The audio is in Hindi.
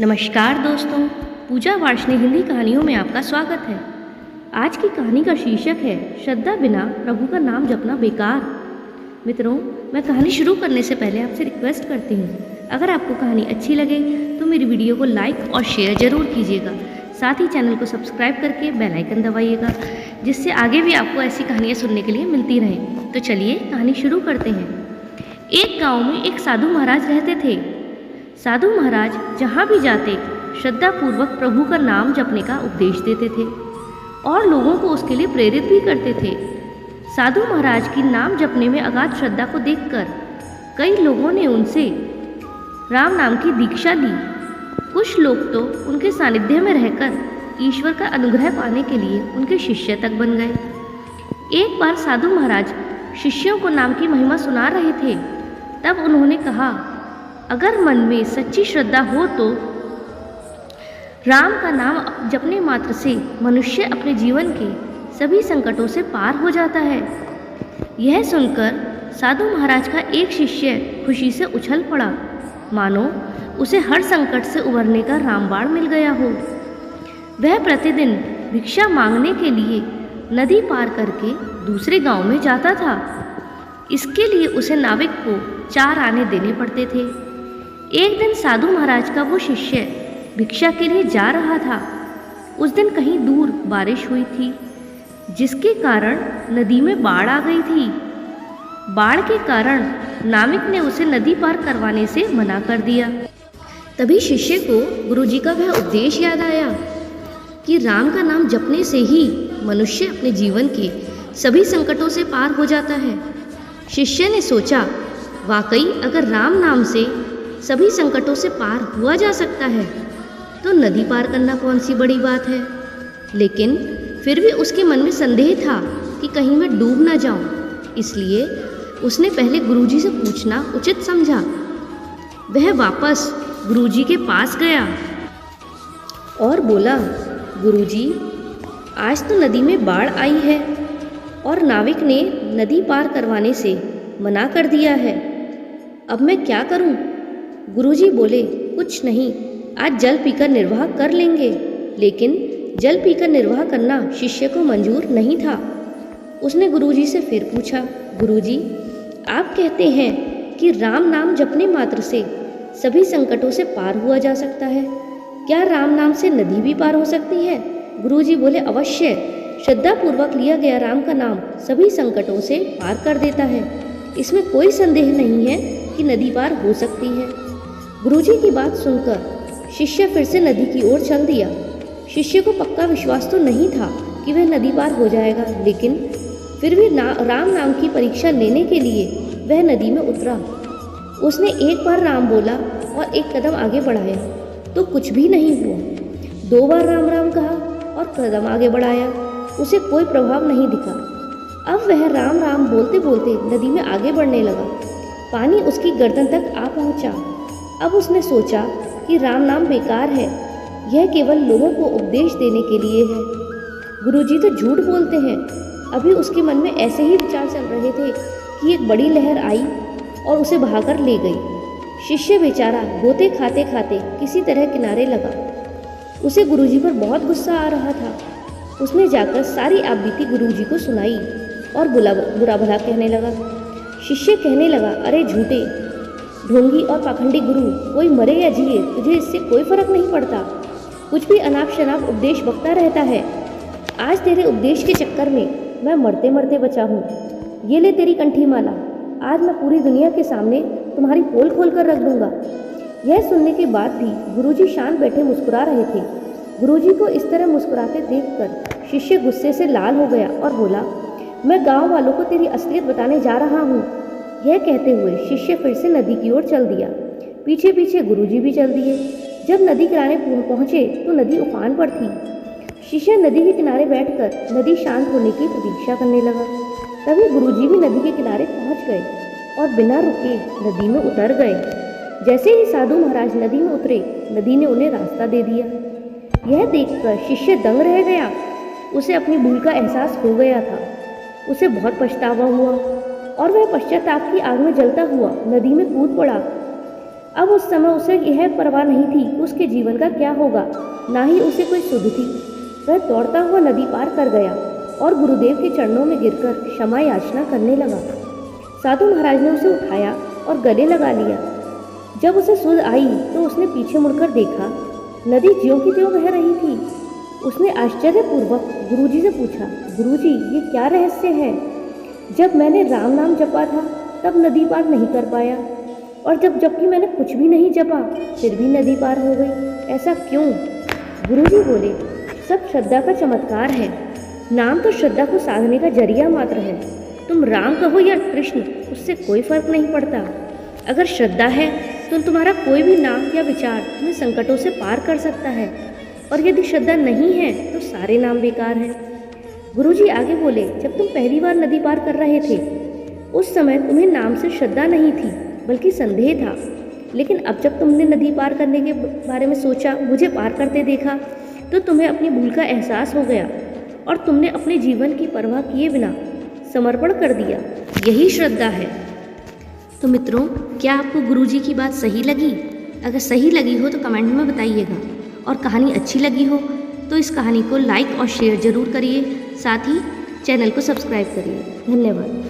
नमस्कार दोस्तों, पूजा वार्ष्णेय हिंदी कहानियों में आपका स्वागत है। आज की कहानी का शीर्षक है श्रद्धा बिना प्रभु का नाम जपना बेकार। मित्रों, मैं कहानी शुरू करने से पहले आपसे रिक्वेस्ट करती हूँ, अगर आपको कहानी अच्छी लगे तो मेरी वीडियो को लाइक और शेयर ज़रूर कीजिएगा। साथ ही चैनल को सब्सक्राइब करके बेल आइकन दबाइएगा, जिससे आगे भी आपको ऐसी कहानियाँ सुनने के लिए मिलती रहें। तो चलिए कहानी शुरू करते हैं। एक गाँव में एक साधु महाराज रहते थे। साधु महाराज जहाँ भी जाते श्रद्धापूर्वक प्रभु का नाम जपने का उपदेश देते थे और लोगों को उसके लिए प्रेरित भी करते थे। साधु महाराज की नाम जपने में अगाध श्रद्धा को देखकर कई लोगों ने उनसे राम नाम की दीक्षा ली। कुछ लोग तो उनके सानिध्य में रहकर ईश्वर का अनुग्रह पाने के लिए उनके शिष्य तक बन गए। एक बार साधु महाराज शिष्यों को नाम की महिमा सुना रहे थे। तब उन्होंने कहा, अगर मन में सच्ची श्रद्धा हो तो राम का नाम जपने मात्र से मनुष्य अपने जीवन के सभी संकटों से पार हो जाता है। यह सुनकर साधु महाराज का एक शिष्य खुशी से उछल पड़ा, मानो उसे हर संकट से उबरने का रामबाण मिल गया हो। वह प्रतिदिन भिक्षा मांगने के लिए नदी पार करके दूसरे गांव में जाता था। इसके लिए उसे नाविक को 4 आने देने पड़ते थे। एक दिन साधु महाराज का वो शिष्य भिक्षा के लिए जा रहा था। उस दिन कहीं दूर बारिश हुई थी, जिसके कारण नदी में बाढ़ आ गई थी। बाढ़ के कारण नाविक ने उसे नदी पार करवाने से मना कर दिया। तभी शिष्य को गुरुजी का वह उपदेश याद आया कि राम का नाम जपने से ही मनुष्य अपने जीवन के सभी संकटों से पार हो जाता है। शिष्य ने सोचा, वाकई अगर राम नाम से सभी संकटों से पार हुआ जा सकता है तो नदी पार करना कौन सी बड़ी बात है। लेकिन फिर भी उसके मन में संदेह था कि कहीं मैं डूब ना जाऊं, इसलिए उसने पहले गुरुजी से पूछना उचित समझा। वह वापस गुरुजी के पास गया और बोला, गुरुजी, आज तो नदी में बाढ़ आई है और नाविक ने नदी पार करवाने से मना कर दिया है। अब मैं क्या करूं? गुरुजी बोले, कुछ नहीं, आज जल पीकर निर्वाह कर लेंगे। लेकिन जल पीकर निर्वाह करना शिष्य को मंजूर नहीं था। उसने गुरुजी से फिर पूछा, गुरुजी, आप कहते हैं कि राम नाम जपने मात्र से सभी संकटों से पार हुआ जा सकता है, क्या राम नाम से नदी भी पार हो सकती है? गुरुजी बोले, अवश्य, श्रद्धापूर्वक लिया गया राम का नाम सभी संकटों से पार कर देता है। इसमें कोई संदेह नहीं है कि नदी पार हो सकती है। गुरुजी की बात सुनकर शिष्य फिर से नदी की ओर चल दिया। शिष्य को पक्का विश्वास तो नहीं था कि वह नदी पार हो जाएगा, लेकिन फिर भी राम नाम की परीक्षा लेने के लिए वह नदी में उतरा। उसने एक बार राम बोला और एक कदम आगे बढ़ाया तो कुछ भी नहीं हुआ। 2 बार राम राम कहा और कदम आगे बढ़ाया, उसे कोई प्रभाव नहीं दिखा। अब वह राम राम बोलते बोलते नदी में आगे बढ़ने लगा। पानी उसकी गर्दन तक आ पहुंचा। अब उसने सोचा कि राम नाम बेकार है, यह केवल लोगों को उपदेश देने के लिए है। गुरुजी तो झूठ बोलते हैं। अभी उसके मन में ऐसे ही विचार चल रहे थे कि एक बड़ी लहर आई और उसे बहाकर ले गई। शिष्य बेचारा गोते खाते खाते किसी तरह किनारे लगा। उसे गुरुजी पर बहुत गुस्सा आ रहा था। उसने जाकर सारी आपबीती गुरुजी को सुनाई और बुरा भला कहने लगा। शिष्य कहने लगा, अरे झूठे, ढोंगी और पाखंडी गुरु, कोई मरे या जिए तुझे इससे कोई फर्क नहीं पड़ता। कुछ भी अनाप शनाप उपदेश बकता रहता है। आज तेरे उपदेश के चक्कर में मैं मरते मरते बचा हूँ। ये ले तेरी कंठी माला, आज मैं पूरी दुनिया के सामने तुम्हारी पोल खोल कर रख दूंगा। यह सुनने के बाद भी गुरुजी शांत बैठे मुस्कुरा रहे थे। गुरुजी को इस तरह मुस्कुराते देखकर शिष्य गुस्से से लाल हो गया और बोला, मैं गाँव वालों को तेरी असलियत बताने जा रहा हूँ। यह कहते हुए शिष्य फिर से नदी की ओर चल दिया। पीछे पीछे गुरुजी भी चल दिए। जब नदी किनारे पहुंचे तो नदी उफान पर थी। शिष्य नदी के किनारे बैठकर नदी शांत होने की प्रतीक्षा करने लगा। तभी गुरुजी भी नदी के किनारे पहुंच गए और बिना रुके नदी में उतर गए। जैसे ही साधु महाराज नदी में उतरे, नदी ने उन्हें रास्ता दे दिया। यह देखकर शिष्य दंग रह गया। उसे अपनी भूल का एहसास हो गया था। उसे बहुत पछतावा हुआ और वह पश्चाताप की आग में जलता हुआ नदी में कूद पड़ा। अब उस समय उसे यह परवाह नहीं थी कि उसके जीवन का क्या होगा, ना ही उसे कोई सुध थी। वह दौड़ता हुआ नदी पार कर गया और गुरुदेव के चरणों में गिरकर क्षमा याचना करने लगा। साधु महाराज ने उसे उठाया और गले लगा लिया। जब उसे सुध आई तो उसने पीछे मुड़कर देखा, नदी ज्यों की त्यों बह रही थी। उसने आश्चर्यपूर्वक गुरुजी से पूछा, गुरुजी, ये क्या रहस्य है? जब मैंने राम नाम जपा था तब नदी पार नहीं कर पाया, और जबकि मैंने कुछ भी नहीं जपा फिर भी नदी पार हो गई, ऐसा क्यों? गुरुजी बोले, सब श्रद्धा का चमत्कार है। नाम तो श्रद्धा को साधने का जरिया मात्र है। तुम राम कहो या कृष्ण, उससे कोई फर्क नहीं पड़ता। अगर श्रद्धा है तो तुम्हारा कोई भी नाम या विचार तुम्हें संकटों से पार कर सकता है, और यदि श्रद्धा नहीं है तो सारे नाम बेकार हैं। गुरुजी आगे बोले, जब तुम पहली बार नदी पार कर रहे थे उस समय तुम्हें नाम से श्रद्धा नहीं थी बल्कि संदेह था, लेकिन अब जब तुमने नदी पार करने के बारे में सोचा, मुझे पार करते देखा, तो तुम्हें अपनी भूल का एहसास हो गया और तुमने अपने जीवन की परवाह किए बिना समर्पण कर दिया। यही श्रद्धा है। तो मित्रों, क्या आपको गुरुजी की बात सही लगी? अगर सही लगी हो तो कमेंट में बताइएगा, और कहानी अच्छी लगी हो तो इस कहानी को लाइक और शेयर ज़रूर करिए। साथ ही चैनल को सब्सक्राइब करिए। धन्यवाद।